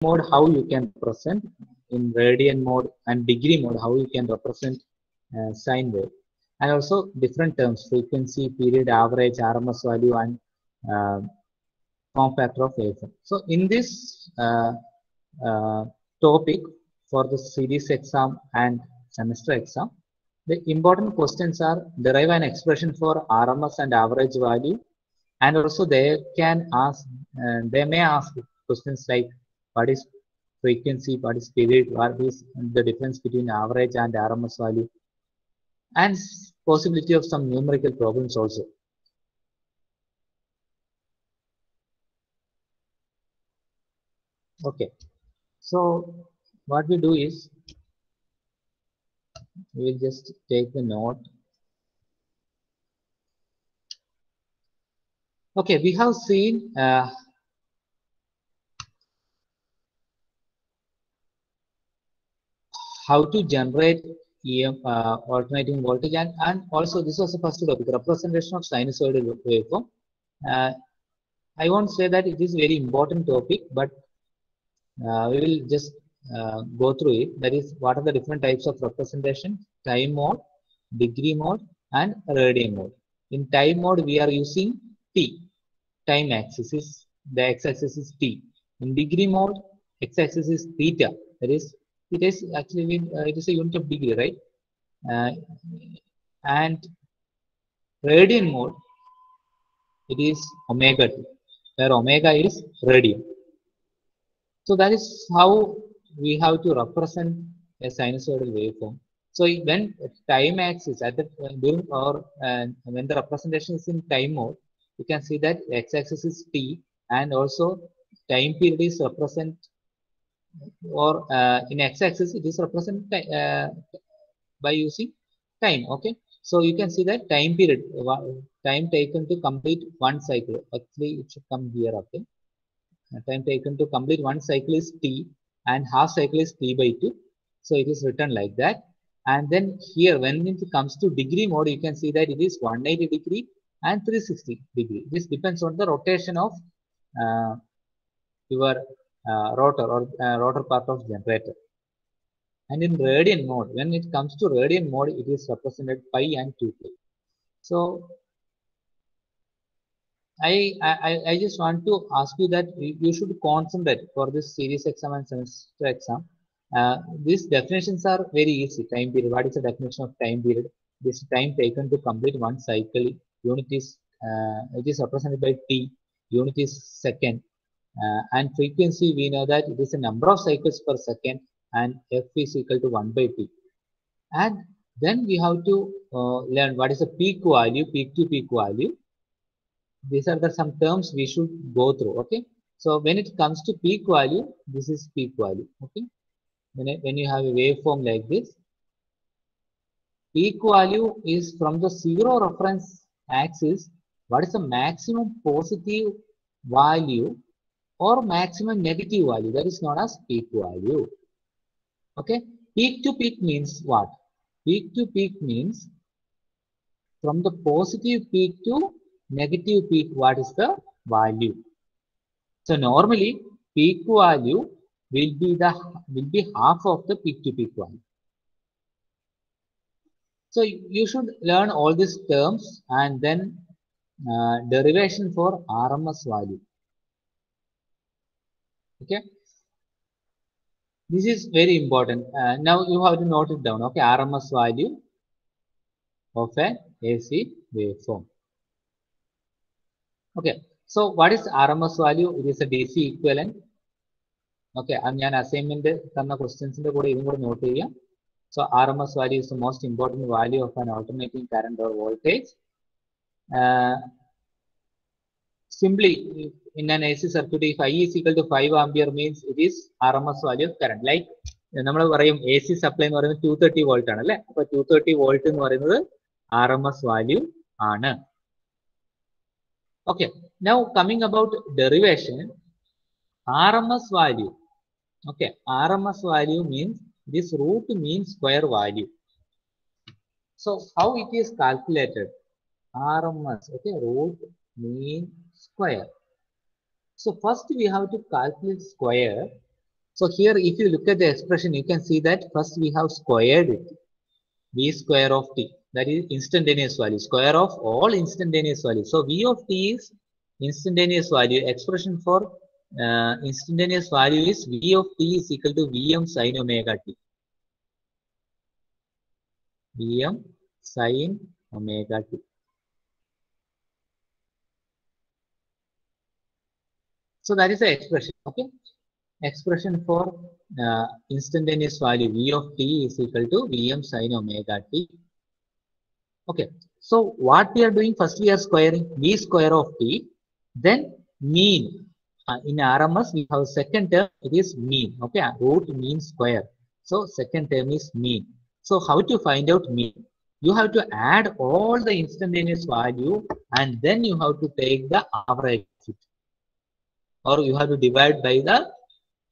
mode how you can represent, in radian mode and degree mode how you can represent sine wave, and also different terms: frequency, period, average, RMS value, and uh, form factor of waveform. So in this uh, topic for the series exam and semester exam, the important questions are: derive an expression for RMS and average value, and also they may ask questions like what is frequency, what is period, what is the difference between average and RMS value, and possibility of some numerical problems also. Okay, so what we do is we will just take the note. Okay, we have seen how to generate alternating voltage, and also this was the first topic, representation of sinusoidal waveform. I won't say that it is very important topic, but we will just go through it. That is, what are the different types of representation: time mode, degree mode, and radian mode. In time mode, we are using T. Time axis is, the x-axis is T. In degree mode, x-axis is theta. That is, it is actually it is a unit of degree, right? And radian mode, it is omega t, where omega is radian. So that is how we have to represent a sinusoidal waveform. So when time axis at the during or when the representation is in time mode, you can see that x-axis is t, and also time period is represent, or in x-axis it is represented by using time. Okay, so you can see that time period, time taken to complete one cycle. Actually, it should come here. Okay, time taken to complete one cycle is t, and half cycle is t by 2. So it is written like that. And then here, when it comes to degree mode, you can see that it is 180 degree and 360 degree. This depends on the rotation of your rotor, or rotor part of generator. And in radian mode, when it comes to radian mode, it is represented pi and 2pi. So I just want to ask you that you should concentrate for this series exam and semester exam. These definitions are very easy. Time period. What is the definition of time period? This time taken to complete one cycle. Unit is it is represented by t. Unit is second. And frequency, we know that it is a number of cycles per second, and f is equal to 1 by t. And then we have to learn what is the peak value, peak to peak value. These are the some terms we should go through. Okay, so when it comes to peak value, this is peak value. Okay, when you have a waveform like this, peak value is from the zero reference axis. What is the maximum positive value or maximum negative value? That is known as peak value. Okay, peak to peak means what? Peak to peak means from the positive peak to negative peak, what is the value? So normally peak value will be half of the peak to peak value. So you should learn all these terms, and then derivation for RMS value. Okay, this is very important. Now you have to note it down. Okay, RMS value of an AC waveform. Okay, so what is RMS value? It is a DC equivalent. Okay, and ഞാൻ assignment തന്ന ക്വസ്റ്റ്യൻസിന്റെ കൂടെ ഇതും കൂടെ not ചെയ്യാം. So RMS value is the most important value of an alternating current or voltage. Simply, in an AC circuit, if I is equal to 5 ampere means it is RMS value of current. Like നമ്മൾ പറയും AC supply എന്ന് പറയുന്നത് 230 volt ആണ് അല്ലേ? അപ്പോൾ 230 volt എന്ന് പറയുന്നത് RMS value ആണ്. Okay, now coming about derivation, RMS value. Okay, RMS value means this root mean square value. So how it is calculated? RMS, okay, root mean square. So first we have to calculate square. So here, if you look at the expression, you can see that first we have squared it, v square of t, that is instantaneous value, square of all instantaneous values. So v of t is instantaneous value. Expression for instantaneous value is v of t is equal to Vm sin omega t. Vm sin omega t. So that is the expression. Okay, expression for instantaneous value v of t is equal to Vm sin omega t. Okay, so what we are doing, first we are squaring v square of t, then mean. In RMS we have second term, it is mean. Okay, root mean square. So second term is mean. So how to find out mean? You have to add all the instantaneous value and then you have to take the average, or you have to divide by the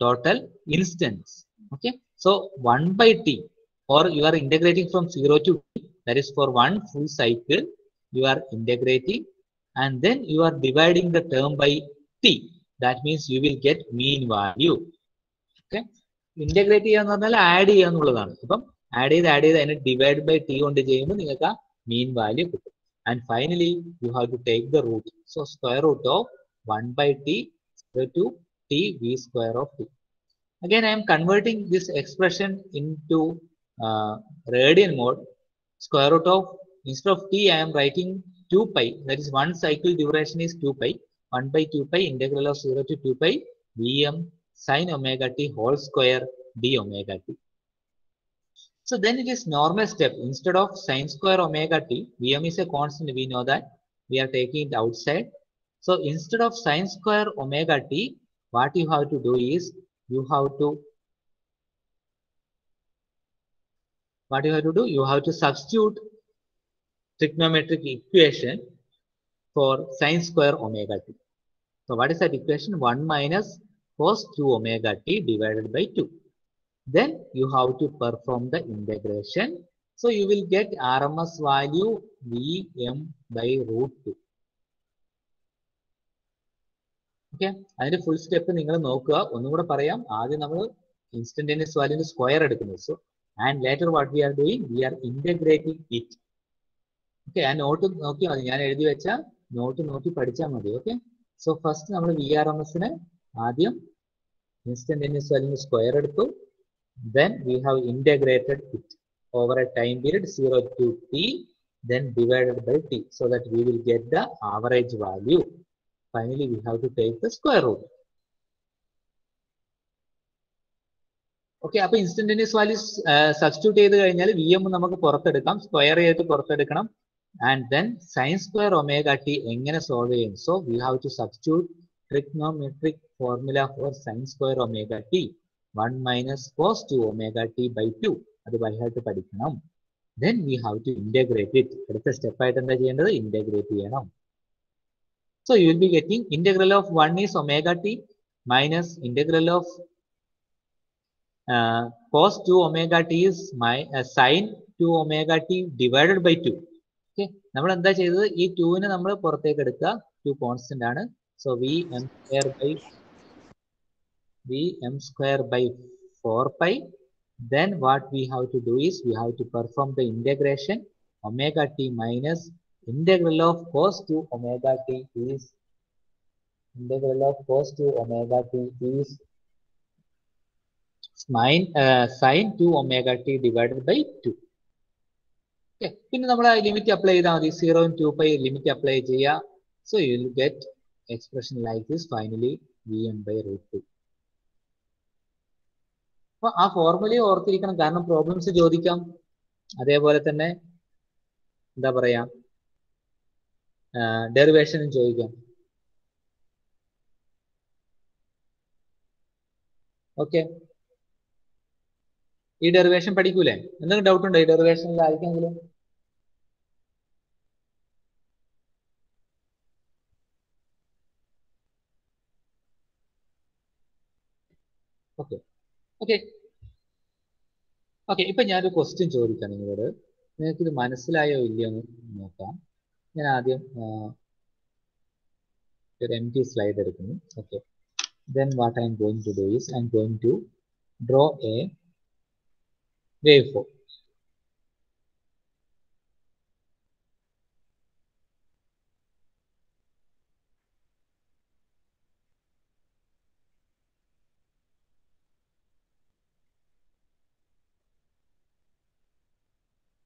total instance. Okay, so 1 by t, or you are integrating from 0 to t, that is for one full cycle you are integrating, and then you are dividing the term by t, that means you will get mean value. Okay, integrate ചെയ്യാന്ന് പറഞ്ഞാൽ add ചെയ്യുക എന്നുള്ളതാണ്. അപ്പം add ചെയ്ത് അതിനെ divide by T കൊണ്ട് ചെയ്യുമ്പോൾ നിങ്ങൾക്ക് ആ മീൻ വാല്യൂ കിട്ടും. And finally you have to take the root. So square root of 1 by t to t v square of t. Again, I am converting this expression into radian mode. Square root of, instead of t, I am writing 2 pi. That is one cycle duration is 2 pi. 1 by 2 pi integral of 0 to 2 pi Vm sin omega t whole square d omega t. So then it is normal step. Instead of sin square omega t, Vm is a constant. We know that we are taking it outside. So instead of sin square omega t, what you have to do is you have to substitute trigonometric equation for sin square omega t. So what is that equation? 1 minus cos 2 omega t divided by 2. Then you have to perform the integration. So you will get RMS value Vm by root 2. Okay, അതിന്റെ full step നിങ്ങൾ നോക്കുക. ഒന്നുകൂടെ പറയാം. ആദ്യം നമ്മൾ instantaneous വാല്യൂവിന്റെ square എടുക്കുന്നത്. So and later what we are doing, we are integrating it. Okay, ആ നോട്ട് നോക്കിയാൽ മതി. ഞാൻ എഴുതി വെച്ച നോട്ട് നോക്കി പഠിച്ചാൽ മതി. ഓക്കെ, സോ ഫസ്റ്റ് നമ്മൾ VRMSന് ആദ്യം ഇൻസ്റ്റന്റേനിയസ് വാല്യൂവിന്റെ സ്ക്വയർ എടുത്തു. Then we have integrated it over a time period 0 to t, then divided by t, so that we will get the average value. Finally, we have to take the square root. Okay, അപ്പോൾ instantaneous values substitute ചെയ്ത് കഴിഞ്ഞാൽ Vm നമുക്ക് പുറത്തെടുക്കാം, square ചെയ്തിട്ട് പുറത്തെടുക്കണം. And then sine square omega T എങ്ങനെ solve ചെയ്യും? So we have to substitute trigonometric formula for sine square omega T. 1 minus cos 2 omega t by 2. അത് ബൈഹാർട്ട് പഠിക്കണം. Then we have to integrate it. അടുത്ത step ആയിട്ട് എന്താ ചെയ്യേണ്ടത്? Integrate ചെയ്യണം. So you will be getting integral of 1 is omega t minus integral of cos 2 omega t is sin 2 omega t divided by 2. Okay, നമ്മൾ എന്താ ചെയ്തത്? ഈ 2നെ നമ്മൾ പുറത്തേക്ക് എടുക്കുക. 2 കോൺസ്റ്റന്റ് ആണ്. So Vm square by 4 pi. Then what we have to do is we have to perform the integration. Omega t minus integral of cos 2 omega t is sin 2 omega t divided by 2. Okay, പിന്നെ നമ്മൾ ആ limit apply ചെയ്താൽ മതി. 0 and 2 pi limit apply ചെയ്യുക. So you will get expression like this. Finally Vm by root 2. അപ്പൊ ആ ഫോർമുലയെ ഓർത്തിരിക്കണം, കാരണം പ്രോബ്ലംസ് ചോദിക്കാം. അതേപോലെ തന്നെ എന്താ പറയാ, ഡെറിവേഷനും ചോദിക്കാം. ഓക്കെ, ഈ ഡെറിവേഷൻ പഠിക്കൂലേ? എന്തെങ്കിലും ഡൗട്ട് ഉണ്ടോ ഈ ഡെറിവേഷനിൽ ആയിരിക്കെങ്കിലും? ഓക്കെ ഓക്കെ ഓക്കെ ഇപ്പൊ ഞാനൊരു ക്വസ്റ്റ്യൻ ചോദിക്കാം നിങ്ങളോട്. നിങ്ങൾക്ക് ഇത് മനസ്സിലായോ ഇല്ലയോ എന്ന് നോക്കാം. ഞാൻ ആദ്യം ഒരു empty slide എടുക്കുന്നു. Okay, then what I am going to do is I am going to draw a waveform.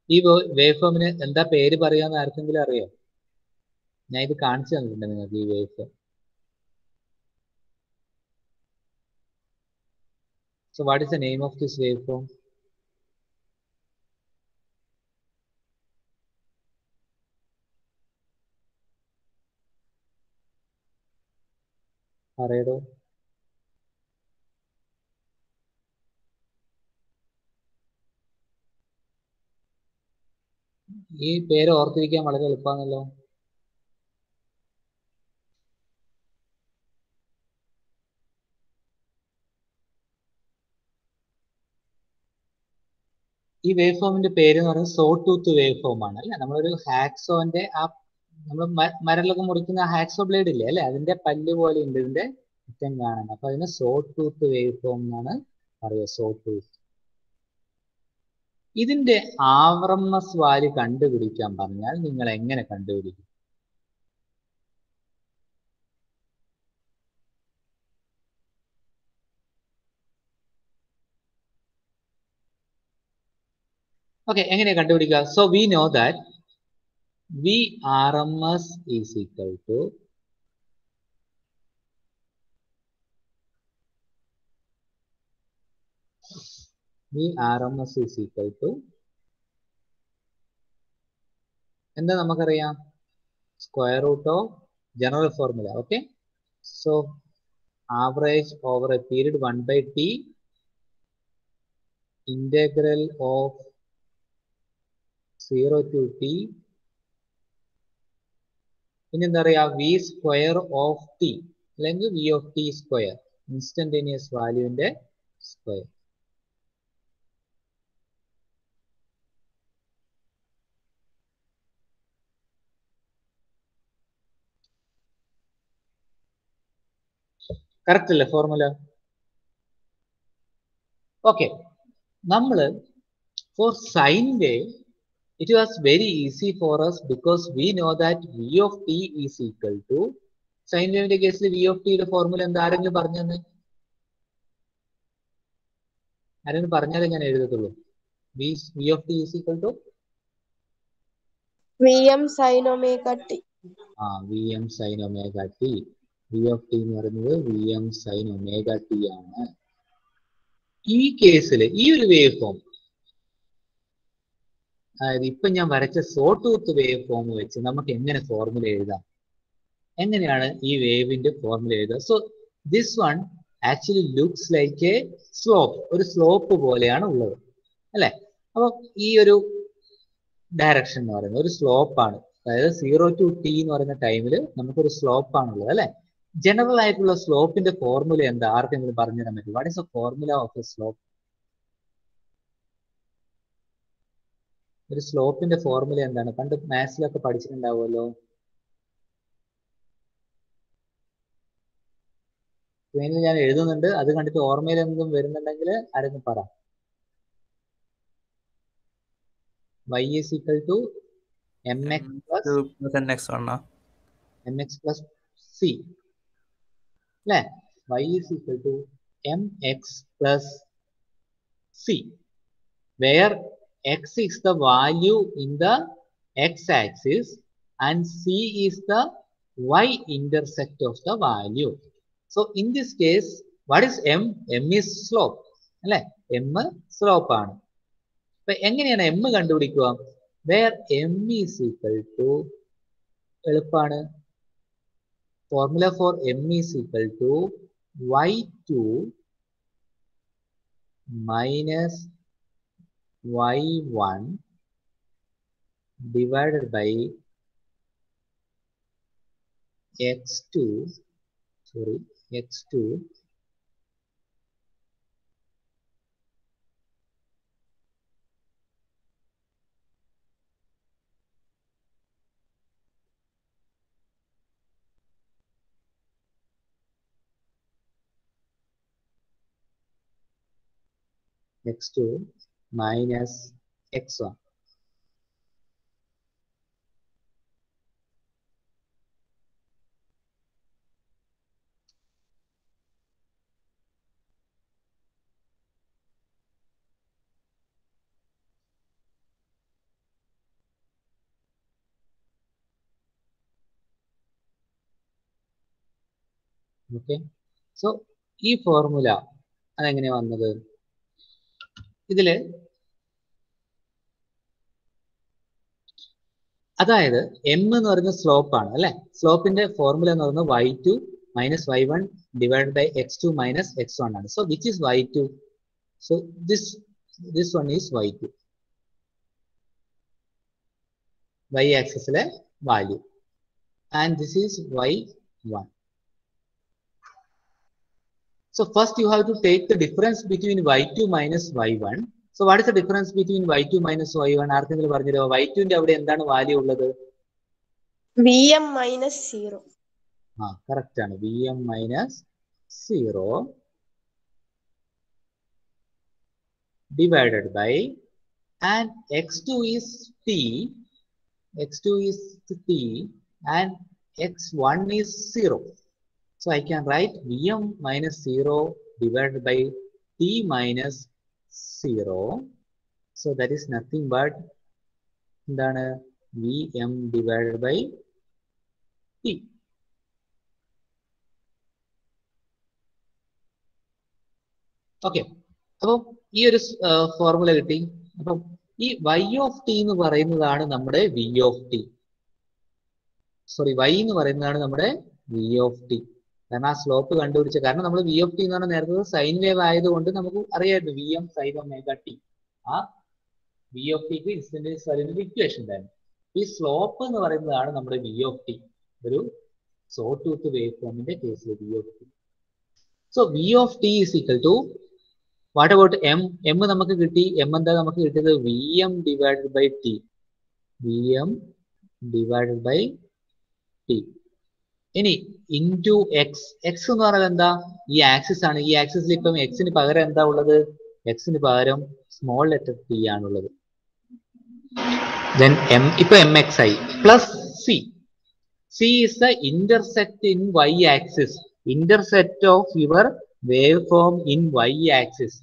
ഈ വേവ്ഫോമിന് എന്താ പേര് പറയാന്ന് ആർക്കെങ്കിലും അറിയോ? ഞാൻ ഇത് കാണിച്ചു തന്നിട്ടുണ്ട് നിങ്ങൾക്ക് ഈ waveform. So what is the name of this waveform? പറയടോ. ഈ പേര് ഓർത്തിരിക്കാൻ വളരെ എളുപ്പമാണല്ലോ. ഈ വേവ് ഫോമിന്റെ പേര് എന്ന് പറയുന്നത് സോ ടൂത്ത് വേവ് ഫോം ആണ് അല്ലെ. നമ്മളൊരു ഹാക്സോന്റെ ആ നമ്മൾ മരലൊക്കെ മുറിക്കുന്ന ഹാക്സോ ബ്ലേഡ് ഇല്ലേ അല്ലെ, അതിന്റെ പല്ല് പോലെ ഉണ്ട് ഇതിന്റെ അറ്റം കാണാൻ. അപ്പൊ അതിന് സോ ടൂത്ത് വേവ് ഫോം എന്നാണ് പറയുക. Saw tooth. ഇതിന്റെ ആർഎംഎസ് വാല്യൂ കണ്ടുപിടിക്കാൻ പറഞ്ഞാൽ നിങ്ങൾ എങ്ങനെ കണ്ടുപിടിക്കും? ഓക്കെ, എങ്ങനെയാ കണ്ടുപിടിക്കുക? So we know that VRMS is equal to എന്താ നമുക്കറിയാം? Square root of general formula. Okay, so average over a period 1/t integral of 0 to t പിന്നെ എന്താ പറയാ, വി സ്ക്വയർ ഓഫ് ടി അല്ലെങ്കിൽ V of T square, instantaneous വാല്യൂവിന്റെ square. Correct അല്ലേ formula? Okay, നമ്മള് for sine wave it was very easy for us because we know that v of t is equal to sine വേവിന്റെ കേസിൽ v of t യുടെ formula എന്താ? ആരെങ്കിലും പറഞ്ഞെന്ന്? ആരെങ്കിലും പറഞ്ഞാലേ ഞാൻ എഴുതത്തുള്ളൂ. v of t is equal to vm sin omega t. vm sin omega t. v of t എന്ന് പറയുന്നത് vm sin omega t ആണ്. ഈ കേസിൽ ഈ ഒരു വേവ് ഫോം, അതായത് ഇപ്പൊ ഞാൻ വരച്ച സോ ടൂത്ത് വേവ് ഫോം വെച്ച് നമുക്ക് എങ്ങനെ ഫോർമുല എഴുതാം? എങ്ങനെയാണ് ഈ വേവിന്റെ ഫോർമുല എഴുതുക? So this one actually looks like A slope. ഒരു സ്ലോപ്പ് പോലെയാണ് ഉള്ളത് അല്ലെ. അപ്പൊ ഈ ഒരു ഡയറക്ഷൻ എന്ന് പറയുന്നത് ഒരു സ്ലോപ്പാണ്. അതായത് 0 to t എന്ന് പറയുന്ന ടൈമിൽ നമുക്കൊരു സ്ലോപ്പ് ആണുള്ളത് അല്ലെ. ജനറൽ ആയിട്ടുള്ള സ്ലോപ്പിന്റെ ഫോർമുല എന്താ? ആർക്കെങ്കിലും പറഞ്ഞു തരാൻ പറ്റും? What is the formula of A slope? ഒരു സ്ലോപ്പിന്റെ ഫോർമുല എന്താണ്? പണ്ട് മാത്സിലൊക്കെ പഠിച്ചിട്ടുണ്ടാവുമല്ലോ. സ്ക്രീനിൽ ഞാൻ എഴുതുന്നുണ്ട്, അത് കണ്ടിട്ട് ഓർമ്മയിൽ എന്തും വരുന്നുണ്ടെങ്കിൽ ആരെങ്കിലും പറ. y is equal to mx plus c അല്ലേ. y is equal to mx plus c where x is the value in the x-axis and c is the y-intercept of the value. So in this case, what is m? m is slope അല്ലെ. m slope ആണ്. അപ്പൊ എങ്ങനെയാണ് m കണ്ടുപിടിക്കുക? Where m is equal to, എളുപ്പമാണ്. Formula for m is equal to y2 minus y1 divided by x2 x2 minus x1. Okay, so ഈ formula അതെങ്ങനെയാ വന്നത്? ഇതില് അതായത് m എന്ന് പറയുന്ന സ്ലോപ്പ് ആണ് അല്ലെ. സ്ലോപ്പിന്റെ ഫോർമുല എന്ന് പറയുന്നത് y2 minus y1 divided by x2 minus x1 ആണ്. So which is y2? So this one is y2. Y ആക്സിസിലെ value. And this is y1. So first you have to take the difference between y2 minus y1. So what is the difference between y2 minus y1? ആർക്കെങ്കിലും പറഞ്ഞുതരോ? y2 ന്റെ അവിടെ എന്താണ് value ഉള്ളത്? Vm minus 0. Correct ആണ്. Vm minus 0 divided by, and x2 is t, and x1 is 0. So I can write Vm minus 0 divided by t minus 0. So that is nothing but എന്താണ്? Vm divided by t. Okay. അപ്പോൾ ഈ ഒരു formula കിട്ടി. അപ്പം ഈ y of t എന്ന് പറയുന്നതാണ് നമ്മുടെ v of t. Sorry, y എന്ന് പറയുന്നതാണ് നമ്മുടെ v of t. കാരണം ആ സ്ലോപ്പ് കണ്ടുപിടിച്ച, കാരണം നമ്മൾ v of t എന്ന് പറഞ്ഞാൽ നേരത്തെ സൈൻ വേവ് ആയതുകൊണ്ട് നമുക്ക് അറിയാമായിരുന്നു Vm sin omega t. ആ v of t ക്ക് ഇൻസ്റ്റന്റേനിയസ് വാല്യൂവിന്റെ ഇക്വേഷൻ തന്നെ. ഈ സ്ലോപ്പ് എന്ന് പറയുന്നതാണ് നമ്മുടെ v of t. ഒരു സോ ടൂത്ത് വേവ് ഫോമിന്റെ കേസിൽ v of t. So v of t is equal to, what about m? m നമുക്ക് കിട്ടി. m എന്താ നമുക്ക് കിട്ടിയത്? Vm divided by t. Vm divided by t. ഇനി ഇൻറ്റു എക്സ്. എക്സ് എന്ന് പറയുന്നത് എന്താ? ഈ ആക്സിസ് ആണ്. ഈ ആക്സിസിൽ ഇപ്പം എക്സിന് പകരം എന്താ ഉള്ളത്? എക്സിന് പകരം സ്മോൾ ലെറ്റർ ടി ആണുള്ളത്. Then m, ഇപ്പൊ mx ആയി, plus c. c is the intersect in y axis. Intersect of your wave form in y axis.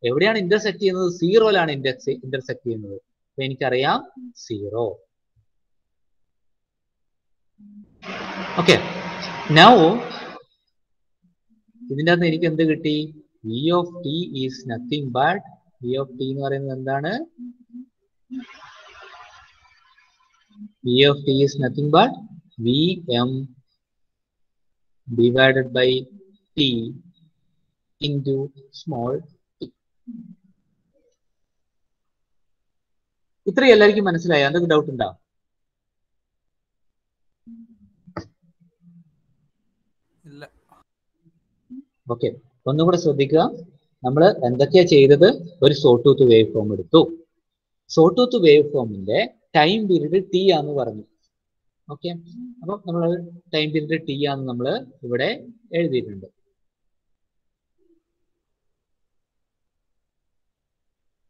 എവിടെയാണ് ഇന്റർസെക്ട് ചെയ്യുന്നത്? സീറോയിലാണ് ഇന്റർസെക്ട് ചെയ്യുന്നത്. അപ്പൊ എനിക്കറിയാം 0. ഓക്കെ, നൗ ഇതിൻ്റെ അകത്ത് എനിക്ക് എന്ത് കിട്ടി? v of t is nothing but, v of t എന്ന് പറയുന്നത് എന്താണ്? v of t is nothing but Vm divided by t into small t. ഇത്രയും എല്ലാവർക്കും മനസ്സിലായി? എന്തെങ്കിലും ഡൗട്ട് ഉണ്ടോ? ഓക്കെ, ഒന്നുകൂടെ ശ്രദ്ധിക്കുക. നമ്മൾ എന്തൊക്കെയാ ചെയ്തത്? ഒരു സോ ടൂത്ത് വേവ് ഫോം എടുത്തു. സോ ടൂത്ത് വേവ് ഫോമിന്റെ ടൈം പീരീഡ് ടി ആന്ന് പറഞ്ഞു. ഓക്കെ, അപ്പം നമ്മൾ ടൈം പീരീഡ് ടി ആന്ന് നമ്മൾ ഇവിടെ എഴുതിയിട്ടുണ്ട്.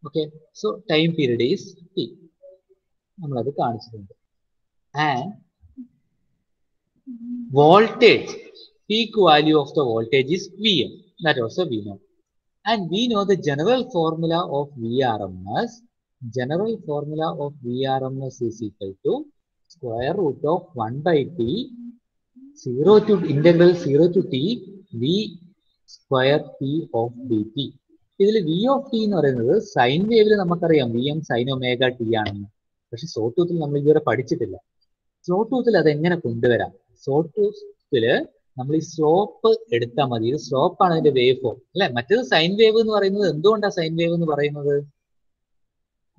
Okay, so time period is T, നമ്മളത് കാണിച്ചിട്ടുണ്ട്. And voltage, peak value of the voltage is Vm. That also we know. And we know the general formula of Vrms. General formula of Vrms is equal to square root of 1 by t, 0 to integral 0 to t, v square t of dt. ഇതിൽ v of t എന്ന് പറയുന്നത് sign വേവിൽ നമുക്കറിയാം Vm sin omega t ആണെന്ന്. പക്ഷെ so ടൂത്തിൽ നമ്മൾ ഇതുവരെ പഠിച്ചിട്ടില്ല. So ടൂത്തിൽ അതെങ്ങനെ കൊണ്ടുവരാം? സോ ടൂത്തില് നമ്മൾ ഈ സ്ലോപ്പ് എടുത്താൽ മതി. ഇത് സ്ലോപ്പാണ് അതിന്റെ വേവ് ഫോം അല്ലെ. മറ്റേത് സൈൻ വേവ് എന്ന് പറയുന്നത്, എന്തുകൊണ്ടാണ് സൈൻ വേവ് എന്ന് പറയുന്നത്?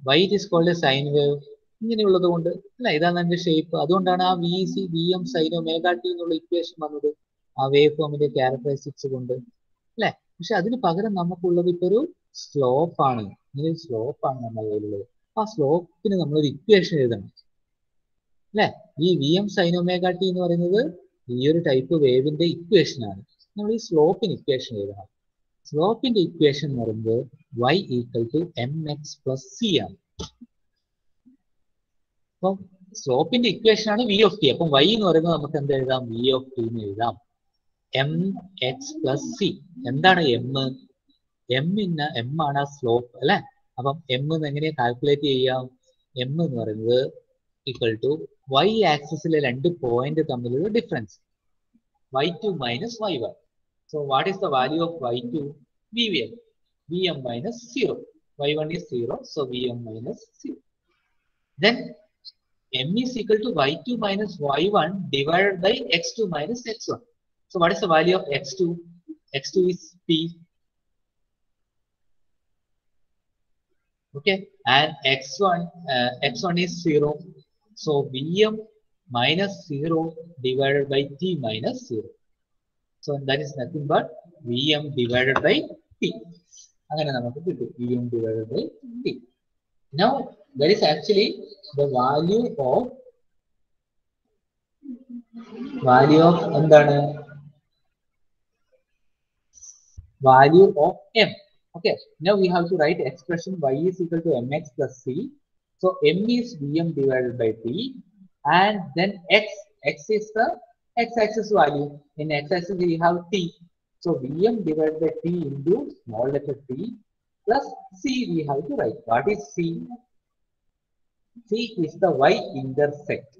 Why it is called a sine wave, ഇങ്ങനെയുള്ളത് കൊണ്ട് അല്ലെ. ഇതാണ് അതിന്റെ ഷേപ്പ്. അതുകൊണ്ടാണ് ആ Vm sin omega t എന്നുള്ള ഇക്വേഷൻ വന്നത്, ആ വേവ് ഫോമിന്റെ ക്യാരക്ടറിസ്റ്റിക്സ് കൊണ്ട് അല്ലെ. പക്ഷെ അതിന് പകരം നമുക്കുള്ളത് ഇപ്പൊ ഒരു സ്ലോപ്പാണ്. ഇങ്ങനെ ഒരു സ്ലോപ്പാണ് നമ്മുടെ കയ്യിലുള്ളത്. ആ സ്ലോപ്പിന് നമ്മളൊരു ഇക്വേഷൻ എഴുതണം അല്ലെ. ഈ Vm sin omega t എന്ന് പറയുന്നത് ഈ ഒരു ടൈപ്പ് വേവിന്റെ ഇക്വേഷൻ ആണ്. നമ്മൾ ഈ സ്ലോപ്പിന് ഇക്വേഷൻ എഴുതണം. സ്ലോപ്പിന്റെ ഇക്വേഷൻ എന്ന് പറയുന്നത് y equal to mx plus c ആണ്. അപ്പം സ്ലോപ്പിന്റെ ഇക്വേഷൻ ആണ് വി ഓഫ് ടി. അപ്പം y എന്ന് പറയുന്നത് നമുക്ക് എന്ത് എഴുതാം? വി ഓഫ് ടി എന്ന് എഴുതാം. M X plus C. എന്താണ് എം? എം ആണ് സ്ലോപ്പ് അല്ലെ. അപ്പം എം എന്ന് എങ്ങനെ കാൽക്കുലേറ്റ് ചെയ്യാം? എം എന്ന് പറയുന്നത് ഈക്വൽ ടു y ആക്സിസിലെ രണ്ട് പോയിന്റ് തമ്മിലുള്ള difference, y2 minus y1. So what is the value of y2? vm. vm minus 0. y1 is 0, so vm minus 0. Then m is equal to y2 minus y1 divided by x2 minus x1. So what is the value of x2? x2 is p. Okay, and x1 is 0. So vm minus 0 divided by t minus 0. So that is nothing but vm divided by t. അങ്ങനെ നമുക്ക് കിട്ടും vm divided by t. Now that is actually the value of എന്താണ്? Value of m. Okay, now we have to write expression y is equal to mx plus c. So m is vm divided by t, and then x is the x-axis value. In x-axis we have t. So vm divided by t into small letter t plus c we have to write. What is c? C is the y-intercept.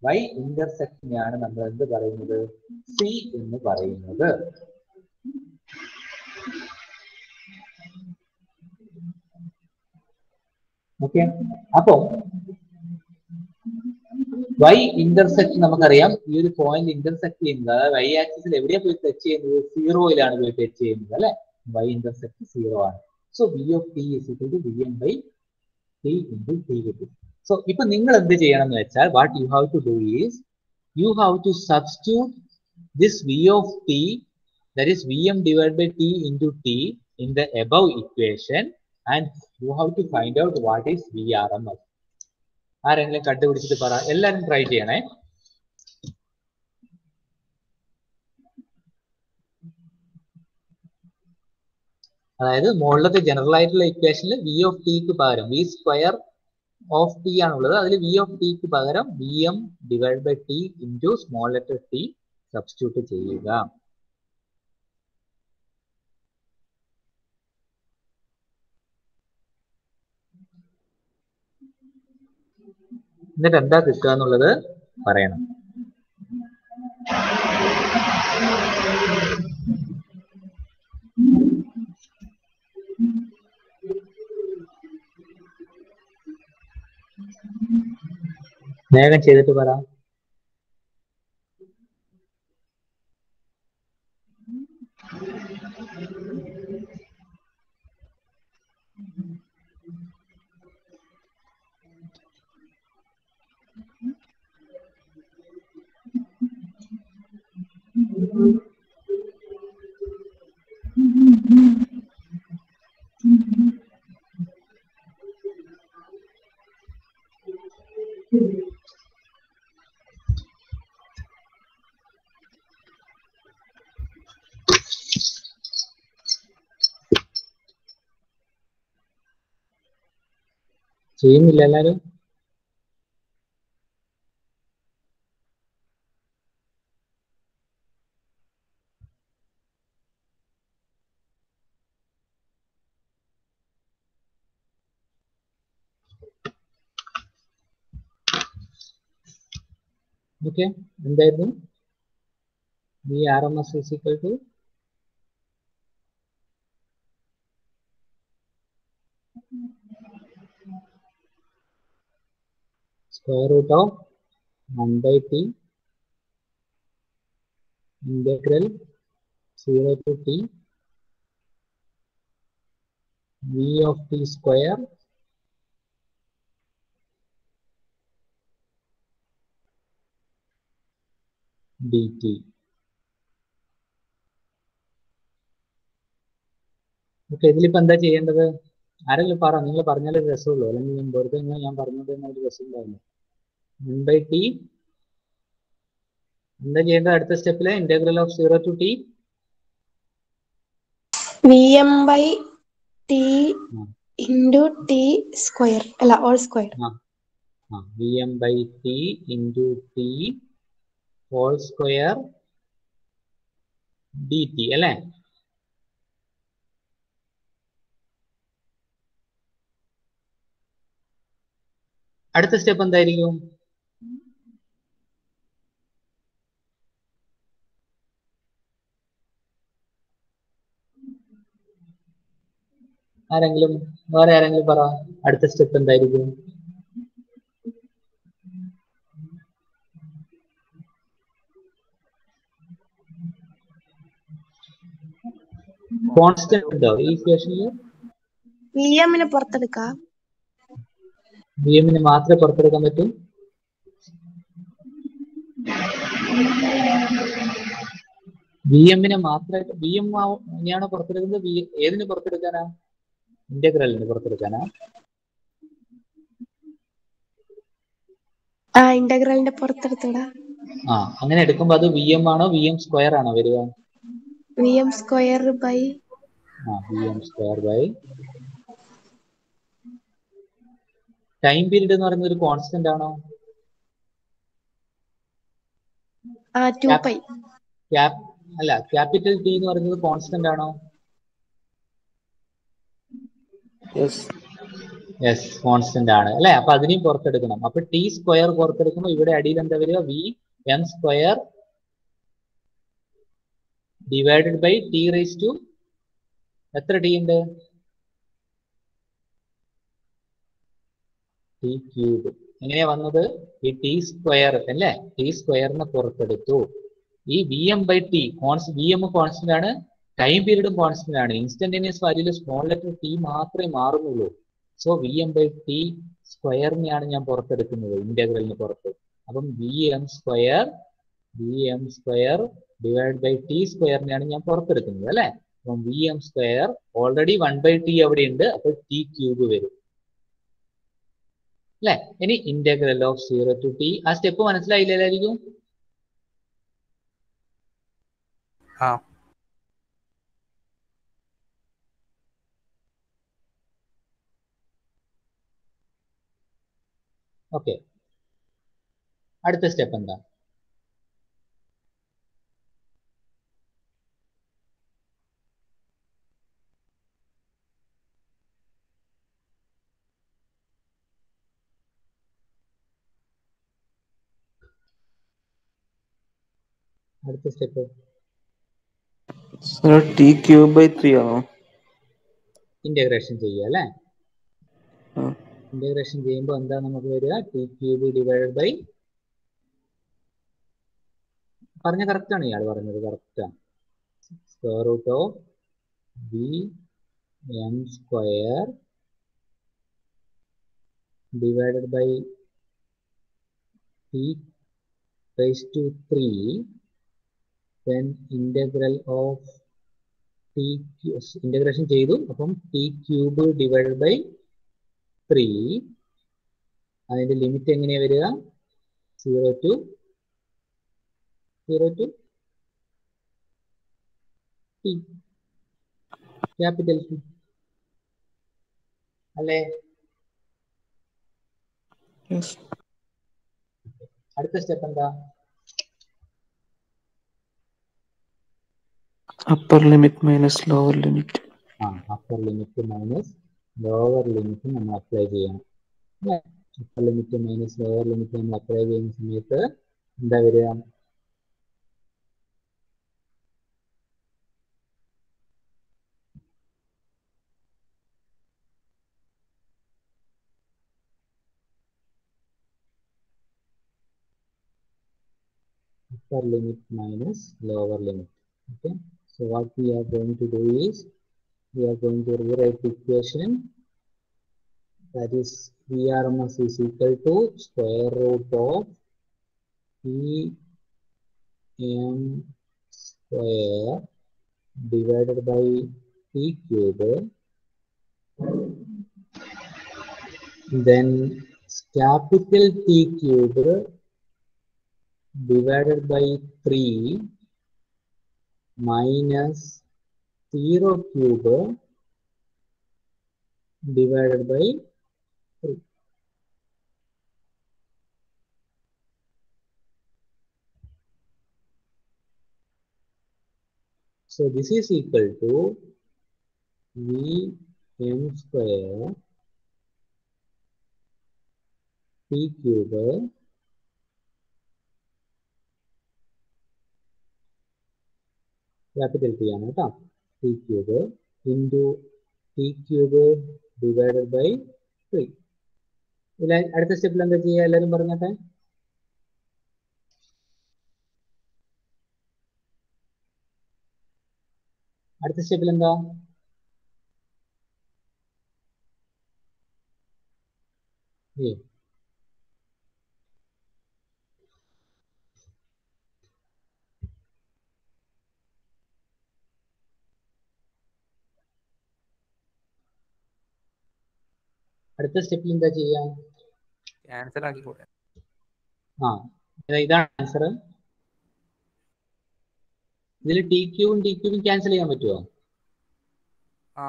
Y-intercept-നെയാണ് നമ്മൾ എന്ത് പറയുന്നത്? C എന്ന് പറയുന്നത്. Okay, അപ്പോ y-intercept നമുക്കറിയാം. ഈ ഒരു point intersect ചെയ്യുന്നത് y ആക്സിസിൽ എവിടെയാണ് പോയി ടച്ച് ചെയ്യുന്നത്? 0-യിലാണ് പോയി ടച്ച് ചെയ്യുന്നത് അല്ലെ. y-intercept 0 ആണ്. So v of t is equal to vm by t into t കിട്ടും. സോ ഇപ്പൊ നിങ്ങൾ എന്ത് ചെയ്യണം എന്ന് വെച്ചാൽ, what you have to do is you have to substitute this v of t, that is vm divided by t into t, in the above equation, and you have to find out what is vrms. ആരെങ്കിലും കണ്ടുപിടിച്ചിട്ട് പറ. എല്ലാരും try ചെയ്യണേ. അതായത് മുകളിലത്തെ general ആയിട്ടുള്ള ഇക്വേഷനിൽ v of ടിക്ക് പകരം വി സ്ക്വയർ ഓഫ് ടി ആണുള്ളത്. അതിൽ വി ഓഫ് ടിക്ക് പകരം v m divide by t into small letter t substitute ചെയ്യുക. എന്നിട്ട് എന്താ കിട്ടുക എന്നുള്ളത് പറയണം. വേഗം ചെയ്തിട്ട് പറ. ചെയ്യുന്നില്ല എല്ലാരും? ഓക്കെ, എന്തായിരുന്നു? vrms is equal to square root of 1 by t integral 0 to t v of t square dt. Okay, ഇതിലിപ്പോ എന്താ ചെയ്യേണ്ടത്? ആരെങ്കിലും പറ. നിങ്ങൾ പറഞ്ഞാലേ രസമുള്ളൂ, അല്ലെങ്കിൽ ഞാൻ വെറുതെ ഞാൻ പറഞ്ഞത് ഒരു രസം ഉണ്ടാവില്ല. 1 by t എന്താ ചെയ്യേണ്ടത്? അടുത്ത സ്റ്റെപ്പില് integral of 0 to t vm by t into t square അല്ല all square. Vm by t into t whole square dt അല്ലേ? അടുത്ത സ്റ്റെപ്പ് എന്തായിരിക്കും? വേറെ ആരെങ്കിലും പറ, അടുത്ത സ്റ്റെപ്പ് എന്തായിരിക്കും? കോൺസ്റ്റന്റ് ഉണ്ടോ ഈ ഇക്വേഷനിൽ? വിഎമ്മിനെ പുറത്തെടുക്കാം. വിഎമ്മിന് മാത്രമേ പുറത്തെടുക്കാൻ പറ്റൂ? വിഎമ്മിനെ മാത്രമായിട്ട് വിഎം ഇനിയാണോ പുറത്തെടുക്കുന്നത്? ഏതിന് പുറത്തെടുക്കാനാ? ഇന്റഗ്രലിന് പുറത്തെടുക്കാനാ? ഇന്റഗ്രലിന്റെ പുറത്തെടുത്തടാ. അങ്ങനെ എടുക്കുമ്പോ അത് വിഎം ആണോ വിഎം സ്ക്വയർ ആണോ വരിക? V m square by v m square by time period എന്ന് പറയുന്നത് ഒരു കോൺസ്റ്റന്റ് ആണോ? 2π. അല്ല, ക്യാപിറ്റൽ ടി എന്ന് പറയുന്നത് കോൺസ്റ്റന്റ് ആണോ? യെസ്, കോൺസ്റ്റന്റ് ആണ് അല്ലെ? അപ്പൊ അതിനെയും പുറത്തെടുക്കണം. അപ്പൊ ടി സ്ക്വയർ പുറത്തെടുക്കുമ്പോൾ ഇവിടെ അടിയിൽ എന്താ വരിക? V M square divided by T raise to എത്ര ടി ഉണ്ട്? T cube. എങ്ങനെയാ വന്നത്? ഈ ടി സ്ക്വയർ അല്ലേ? ടി സ്ക്വയറിനെ പുറത്തെടുത്തു. ഈ V M by T V M constant ആണ്, ടൈം പീരീഡും കോൺസ്റ്റന്റ് ആണ്. ഇൻസ്റ്റന്റേനിയസ് വാല്യൂല് സ്മോൾ ലെറ്റർ ടി മാത്രമേ മാറുന്നുള്ളൂ. So V M by T സ്ക്വയറിനെയാണ് ഞാൻ പുറത്തെടുക്കുന്നത് ഇന്റഗ്രലിന് പുറത്ത്. അപ്പം V M square divide by T സ്ക്വയറിനെയാണ് ഞാൻ പുറത്തെടുക്കുന്നത് അല്ലെ? അപ്പം V M square already 1/t അവിടെ ഉണ്ട്, അപ്പോൾ ടി ക്യൂബ് വരും അല്ലെ? ഇനി ഇന്റഗ്രൽ ഓഫ് 0 to t. ആ സ്റ്റെപ്പ് മനസ്സിലായില്ലായിരിക്കും? ഓക്കെ, അടുത്ത സ്റ്റെപ്പ് എന്താ? അടുത്ത സ്റ്റെപ്പ് ടി ക്യൂബ് ബൈ 3 ആണോ? ഇന്റഗ്രേഷൻ ചെയ്യുക അല്ലെ? ഇന്റഗ്രേഷൻ ചെയ്യുമ്പോൾ എന്താ നമുക്ക് വരിക? ടി ക്യൂബ് ഡിവൈഡ് ബൈ, പറഞ്ഞ കറക്റ്റ് ആണ്, ഇയാൾ പറഞ്ഞത് കറക്റ്റ് ആണ്, square root of v M square divided by T raise to 3 then integral of t, integration ചെയ്തു. അപ്പം ടി ക്യൂബ് ഡിവൈഡഡ് ബൈ 3, അതിന്റെ ലിമിറ്റ് എങ്ങനെയാ വരിക? 0 to t, ക്യാപിറ്റൽ ടി അല്ലേ? അടുത്ത സ്റ്റെപ്പ് എന്താ? Upper limit minus lower limit. Upper limit minus lower limit നമ്മൾ apply ചെയ്യണം. Upper limit minus lower limit നമ്മൾ അപ്ലൈ ചെയ്യുന്ന സമയത്ത് എന്താ വരിക? Upper limit minus lower limit. Okay, so what we are going to do is we are going to rewrite the equation, that is Vrms is equal to square root of Em square divided by t cube, then capital T cube divided by 3 minus 0 cube divided by 3. So this is equal to Vm square T cube capital T ആണ് കേട്ടോ, T cube into T cube divided by 3. ഇതിൽ അടുത്ത സ്റ്റെപ്പിൽ എന്താ ചെയ്യുക എല്ലാവരും പറഞ്ഞോട്ടെ. അടുത്ത സ്റ്റെപ്പിൽ എന്താ? അടുത്ത സ്റ്റെപ്പിൽ എന്താ ചെയ്യാം? ക്യാൻസൽ ആക്കിക്കൂടെ? ആ ഇതാണ് ആൻസർ. ഇതിൽ ടി ക്യൂബും ക്യാൻസൽ ചെയ്യാൻ പറ്റുമോ? ആ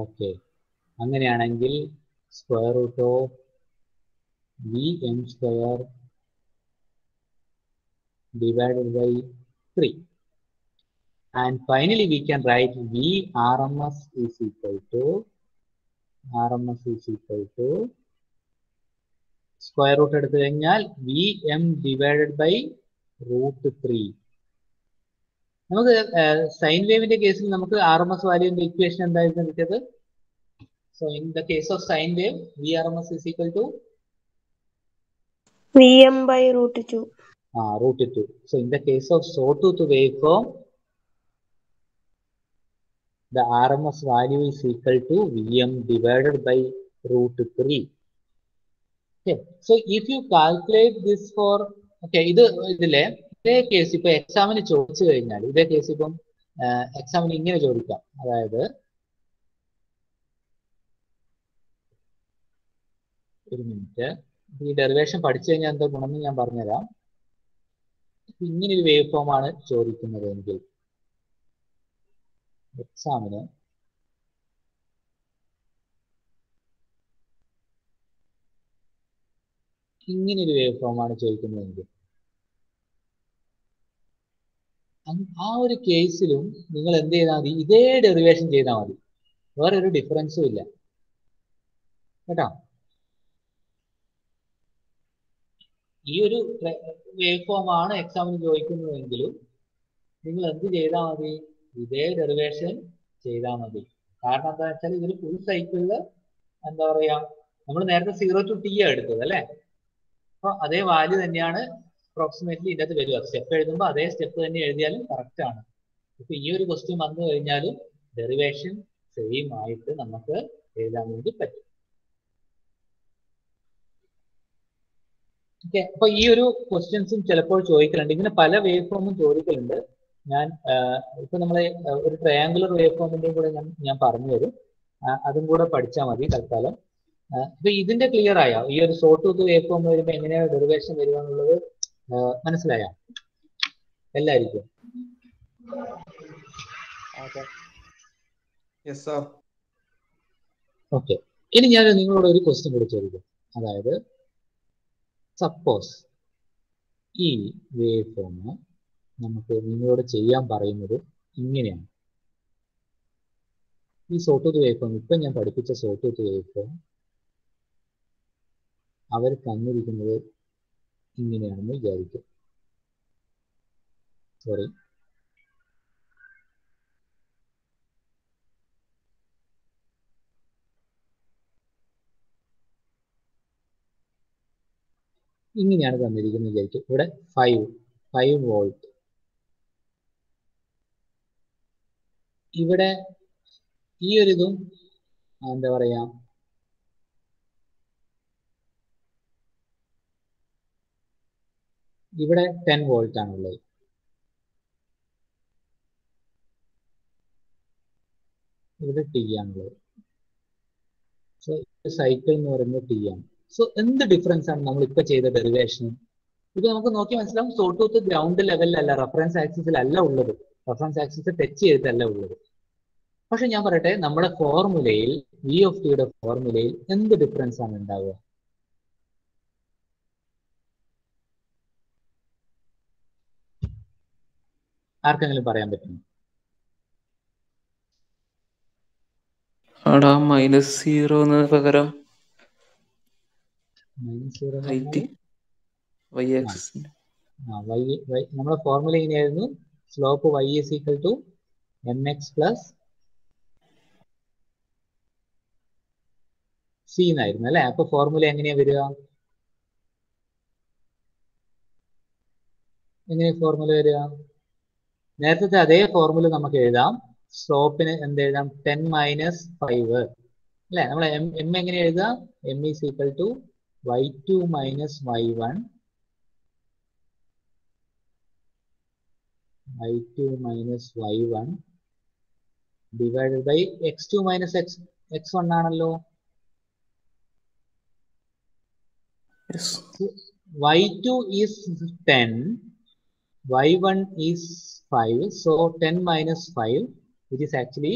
ഓക്കെ. അങ്ങനെയാണെങ്കിൽ square root of Vm square divided by 3. And finally we can write Vrms is equal to square root എടുത്തു കഴിഞ്ഞാൽ Vm divided by √3. നമുക്ക് സൈൻ വേവിന്റെ കേസിൽ നമുക്ക് RMS വാല്യൂവിന്റെ ഇക്വേഷൻ എന്തായിരുന്നു കിട്ടിയത്? So in the case of sine wave Vrms is equal to Vm by √2. √2. So in the case of sawtooth waveform, the RMS value is equal to Vm divided by √3. Okay. So if you calculate this for, okay, ഇതിലെ ഇതേ case ഇപ്പൊ എക്സാമിന് ചോദിച്ചു കഴിഞ്ഞാൽ ഇതേ case ഇപ്പം എക്സാമിന് ഇങ്ങനെ ചോദിക്കാം. അതായത് ഒരു മിനിറ്റ്, ഈ ഡെറിവേഷൻ പഠിച്ചു കഴിഞ്ഞാൽ എന്താ ഗുണമെന്ന് ഞാൻ പറഞ്ഞുതരാം. ഇങ്ങനെ ഒരു വേവ് ഫോം ആണ് ചോദിക്കുന്നതെങ്കിൽ എക്സാമിന് ഇങ്ങനെ ഒരു വേവ് ഫോം ആണ് ചോദിക്കുന്നതെങ്കിൽ ആ ഒരു കേസിലും നിങ്ങൾ എന്ത് ചെയ്താൽ മതി? ഇതേ ഡെറിവേഷൻ ചെയ്താൽ മതി, വേറെ ഒരു ഡിഫറൻസും ഇല്ല കേട്ടോ. ഈ ഒരു വേവ് ഫോം ആണ് എക്സാമിന് ചോദിക്കുന്നതെങ്കിലും നിങ്ങൾ എന്ത് ചെയ്താൽ മതി? ഇതേ ഡെറിവേഷൻ ചെയ്താൽ മതി. കാരണം എന്താ വെച്ചാൽ ഇതൊരു ഫുൾ സൈക്കിളില് എന്താ പറയാ, നമ്മൾ നേരത്തെ 0 to T എടുത്തത് അല്ലേ? അപ്പൊ അതേ വാല്യൂ തന്നെയാണ് അപ്രോക്സിമേറ്റ്ലി ഇതിനകത്ത് വരിക. സ്റ്റെപ്പ് എഴുതുമ്പോൾ അതേ സ്റ്റെപ്പ് തന്നെ എഴുതിയാലും കറക്റ്റ് ആണ്. ഇപ്പൊ ഈ ഒരു ക്വസ്റ്റ്യൻ വന്നു കഴിഞ്ഞാലും ഡെറിവേഷൻ സെയിം ആയിട്ട് നമുക്ക് എഴുതാൻ വേണ്ടി പറ്റും. ഓക്കെ, അപ്പൊ ഈ ഒരു ക്വസ്റ്റ്യൻസും ചിലപ്പോൾ ചോദിക്കലുണ്ട്. ഇങ്ങനെ പല വേവ് ഫോമും ചോദിക്കലുണ്ട്. ഞാൻ ഇപ്പൊ നമ്മളെ ഒരു ട്രയാങ്കുലർ വേവ് ഫോമിന്റെയും കൂടെ ഞാൻ പറഞ്ഞു തരും, അതും കൂടെ പഠിച്ചാൽ മതി തൽക്കാലം. ഇപ്പൊ ഇതിന്റെ ക്ലിയർ ആയോ? ഈ ഒരു സോട്ടൂത്ത് വേവ് ഫോം വരുമ്പോൾ എങ്ങനെയാണ് ഡെറിവേഷൻ വരിക എന്നുള്ളത് മനസ്സിലായോ എല്ലാവർക്കും? ഓക്കെ, ഇനി ഞാൻ നിങ്ങളോട് ഒരു ക്വസ്റ്റ്യൻ കൂടി ചോദിക്കും. അതായത് സപ്പോസ് ഈ വേവ് ഫോം നമുക്ക് നിങ്ങളോട് ചെയ്യാൻ പറയുന്നത് ഇങ്ങനെയാണ്. ഈ സോട്ടൂത്ത് വേവ് ഫോം, ഇപ്പം ഞാൻ പഠിപ്പിച്ച സോട്ടൂത്ത് വേവ് ഫോം അവർ തന്നിരിക്കുന്നത് ഇങ്ങനെയാണെന്ന് വിചാരിക്കും. സോറി, ഇങ്ങനെയാണ് തന്നിരിക്കുന്നത് വിചാരിക്കും. ഇവിടെ 5 വോൾട്ട്, ഇവിടെ ഈ ഒരു ഇതും എന്താ പറയാ, ഇവിടെ 10 വോൾട്ട് ആണുള്ളത്. ഇവിടെ T ആണുള്ളത്. സോ സൈക്കിൾ എന്ന് പറയുന്നത് T ആണ്. സോ എന്ത് ഡിഫറൻസ് ആണ് നമ്മൾ ഇപ്പൊ ചെയ്ത ഡെറിവേഷൻ? ഇത് നമുക്ക് നോക്കി മനസ്സിലാവും. സോട്ടൂത്ത് ഗ്രൗണ്ട് ലെവലിലല്ല, റെഫറൻസ് ആക്സിസിലല്ല ഉള്ളത്. റെഫറൻസ് ആക്സിസ് ടച്ച് ചെയ്തിട്ടല്ല ഉള്ളത്. പക്ഷെ ഞാൻ പറയട്ടെ, നമ്മുടെ ഫോർമുലയിൽ വി ഓഫ് ടിയുടെ ഫോർമുലയിൽ എന്ത് ഡിഫറൻസ് ആണ് ഉണ്ടാവുക? ആർക്കെങ്കിലും പറയാൻ പറ്റുമോ? അവിടെ -0 പകരം -0 ഹൈറ്റ് y ആക്സിസിന്റെ നമ്മുടെ ഫോർമുല എങ്ങനെയായിരുന്നു? Slope y is equal to mx plus c എന്നായിരുന്നു അല്ലെ? അപ്പൊ ഫോർമുല എങ്ങനെയാ വരിക? എങ്ങനെ ഫോർമുല വരിക? നേരത്തെ അതേ ഫോർമുല നമുക്ക് എഴുതാം. സ്ലോപ്പിന് എന്ത് എഴുതാം? 10 മൈനസ് 5 അല്ലെ? നമ്മൾ എം എങ്ങനെ എഴുതാം? M is equal to y2 minus y1 divided by x2 minus x1 ആണല്ലോ. y2 is 10, y1 is 5, so 10 minus 5, which is actually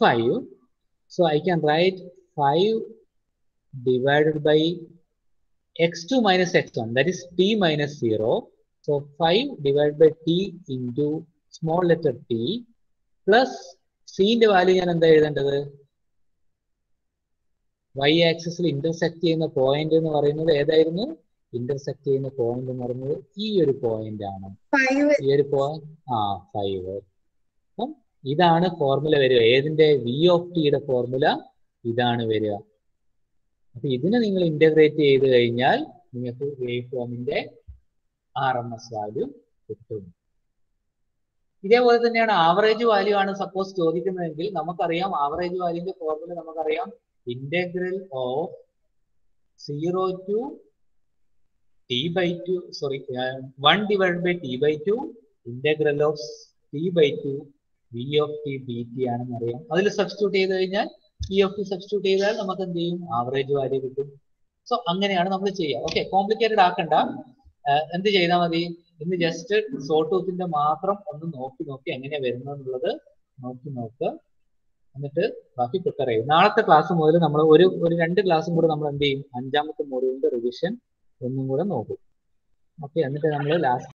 5. So I can write 5 divided by x2 minus x1, that is t minus 0. So 5 divided by t into small letter t plus c ന്റെ value ഞാൻ എന്താ എഴുതേണ്ടത്? y ആക്സിസിൽ intersect ചെയ്യുന്ന point എന്ന് പറയുന്നത് ഏതായിരുന്നു? Intersect ചെയ്യുന്ന പോയിന്റ് എന്ന് പറയുന്നത് ഈ ഒരു പോയിന്റ് ആണ്. ഈ ഒരു പോയിന്റ് 5. അപ്പം ഇതാണ് ഫോർമുല വരിക. ഏതിന്റെ? വി ഓഫ് ടിയുടെ ഫോർമുല ഇതാണ് വരിക. അപ്പൊ ഇതിനെ നിങ്ങൾ ഇന്റഗ്രേറ്റ് ചെയ്ത് കഴിഞ്ഞാൽ നിങ്ങൾക്ക് വേവ് ഫോമിന്റെ RMS വാല്യൂ കിട്ടും. ഇതേപോലെ തന്നെയാണ് ആവറേജ് വാല്യൂ ആണ് സപ്പോസ് ചോദിക്കുന്നതെങ്കിൽ നമുക്കറിയാം ആവറേജ് വാല്യൂന്റെ ഫോർമുല നമുക്കറിയാം. Integral of 0 to t by 2, sorry, 1 divided by t by 2 integral of t by 2 v of t dt ആണെന്ന് അറിയാം. അതിൽ സബ്സ്റ്റിറ്റ്യൂട്ട് ചെയ്ത് കഴിഞ്ഞാൽ v of t സബ്സ്റ്റിറ്റ്യൂട്ട് ചെയ്താൽ നമുക്ക് എന്ത് ചെയ്യും? ആവറേജ് വാല്യൂ കിട്ടും. സോ അങ്ങനെയാണ് നമ്മൾ ചെയ്യുക. ഓക്കെ, കോംപ്ലിക്കേറ്റഡ് ആക്കണ്ട. എന്ത് ചെയ്താൽ മതി? ഇന്ന് ജസ്റ്റ് സോ ടൂത്തിന്റെ മാത്രം ഒന്ന് നോക്കി എങ്ങനെയാ വരുന്നത് നോക്ക്, എന്നിട്ട് ബാക്കി പ്രിപ്പയർ ചെയ്യും. നാളത്തെ ക്ലാസ് മുതൽ നമ്മൾ ഒരു 2 ക്ലാസ്സും കൂടെ നമ്മൾ എന്ത് ചെയ്യും? 5ാമത്തെ മൊഡ്യൂളിന്റെ റിവിഷൻ ഒന്നും കൂടെ നോക്കും. ഓക്കെ, എന്നിട്ട് നമ്മൾ ലാസ്റ്റ്